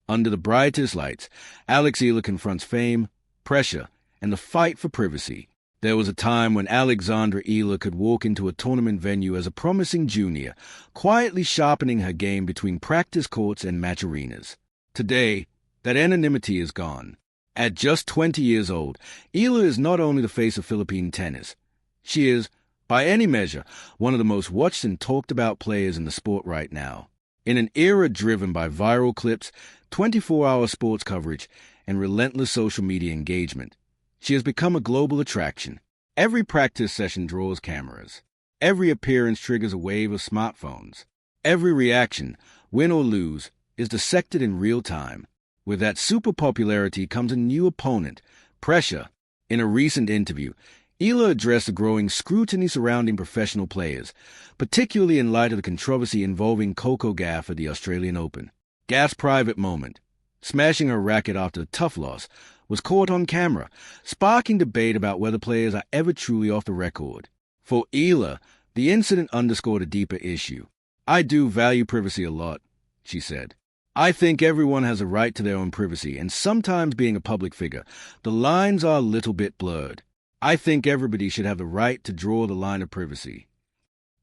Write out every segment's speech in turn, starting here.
Under the brightest lights, Alexandra Eala confronts fame, pressure, and the fight for privacy. There was a time when Alexandra Eala could walk into a tournament venue as a promising junior, quietly sharpening her game between practice courts and match arenas. Today, that anonymity is gone. At just 20 years old, Eala is not only the face of Philippine tennis. She is, by any measure, one of the most watched and talked about players in the sport right now. In an era driven by viral clips, 24-hour sports coverage, and relentless social media engagement, she has become a global attraction. Every practice session draws cameras. Every appearance triggers a wave of smartphones. Every reaction, win or lose, is dissected in real time. With that super popularity comes a new opponent, pressure. In a recent interview, Eala addressed the growing scrutiny surrounding professional players, particularly in light of the controversy involving Coco Gauff at the Australian Open. Gauff's private moment, smashing her racket after a tough loss, was caught on camera, sparking debate about whether players are ever truly off the record. For Eala, the incident underscored a deeper issue. "I do value privacy a lot," she said. "I think everyone has a right to their own privacy, and sometimes being a public figure, the lines are a little bit blurred. I think everybody should have the right to draw the line of privacy."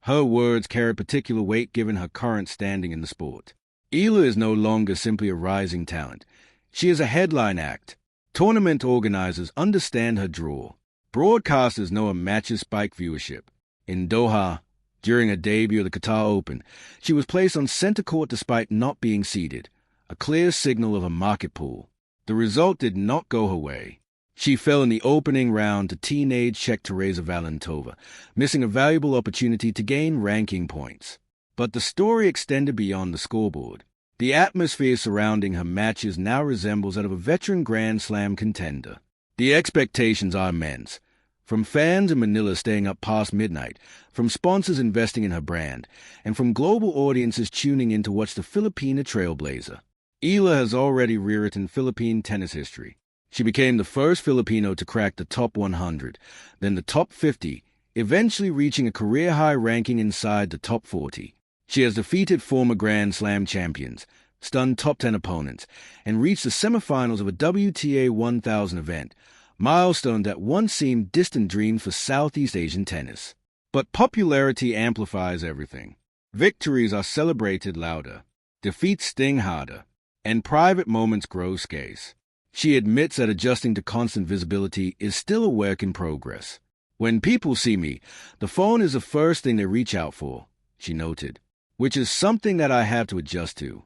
Her words carry particular weight given her current standing in the sport. Eala is no longer simply a rising talent. She is a headline act. Tournament organizers understand her draw. Broadcasters know her matches spike viewership. In Doha, during her debut at the Qatar Open, she was placed on center court despite not being seeded, a clear signal of a market pull. The result did not go her way. She fell in the opening round to teenage Czech Teresa Valentova, missing a valuable opportunity to gain ranking points. But the story extended beyond the scoreboard. The atmosphere surrounding her matches now resembles that of a veteran Grand Slam contender. The expectations are immense. From fans in Manila staying up past midnight, from sponsors investing in her brand, and from global audiences tuning in to watch the Filipina trailblazer. Eala has already rewritten Philippine tennis history. She became the first Filipino to crack the top 100, then the top 50, eventually reaching a career-high ranking inside the top 40. She has defeated former Grand Slam champions, stunned top 10 opponents, and reached the semifinals of a WTA 1000 event, milestone that once seemed distant dreams for Southeast Asian tennis. But popularity amplifies everything. Victories are celebrated louder, defeats sting harder, and private moments grow scarce. She admits that adjusting to constant visibility is still a work in progress. "When people see me, the phone is the first thing they reach out for," she noted, "which is something that I have to adjust to."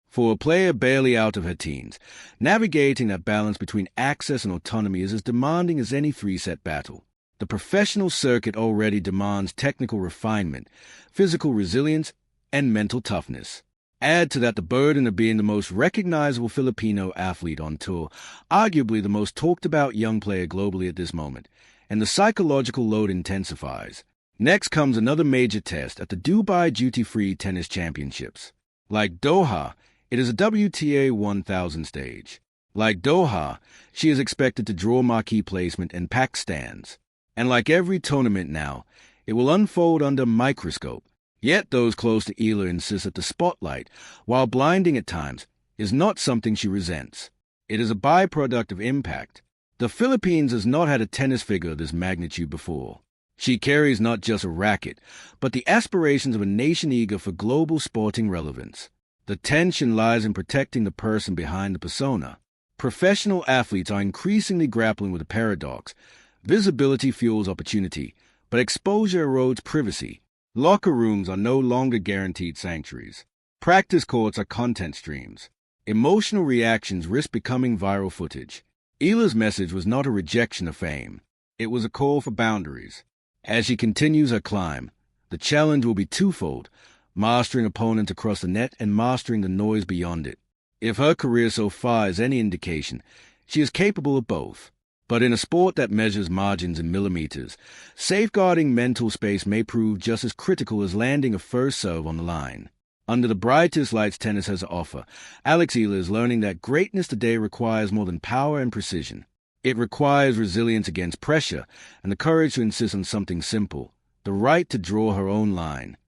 For a player barely out of her teens, navigating that balance between access and autonomy is as demanding as any three-set battle. The professional circuit already demands technical refinement, physical resilience, and mental toughness. Add to that the burden of being the most recognizable Filipino athlete on tour, arguably the most talked-about young player globally at this moment, and the psychological load intensifies. Next comes another major test at the Dubai Duty-Free Tennis Championships. Like Doha, it is a WTA 1000 stage. Like Doha, she is expected to draw marquee placement and pack stands. And like every tournament now, it will unfold under a microscope. Yet those close to Eala insist that the spotlight, while blinding at times, is not something she resents. It is a byproduct of impact. The Philippines has not had a tennis figure of this magnitude before. She carries not just a racket, but the aspirations of a nation eager for global sporting relevance. The tension lies in protecting the person behind the persona. Professional athletes are increasingly grappling with a paradox. Visibility fuels opportunity, but exposure erodes privacy. Locker rooms are no longer guaranteed sanctuaries. Practice courts are content streams. Emotional reactions risk becoming viral footage. Eala's message was not a rejection of fame. It was a call for boundaries. As she continues her climb, the challenge will be twofold: mastering opponents across the net and mastering the noise beyond it. If her career so far is any indication, she is capable of both. But in a sport that measures margins in millimeters, safeguarding mental space may prove just as critical as landing a first serve on the line. Under the brightest lights tennis has to offer, Alexandra Eala is learning that greatness today requires more than power and precision. It requires resilience against pressure and the courage to insist on something simple: the right to draw her own line.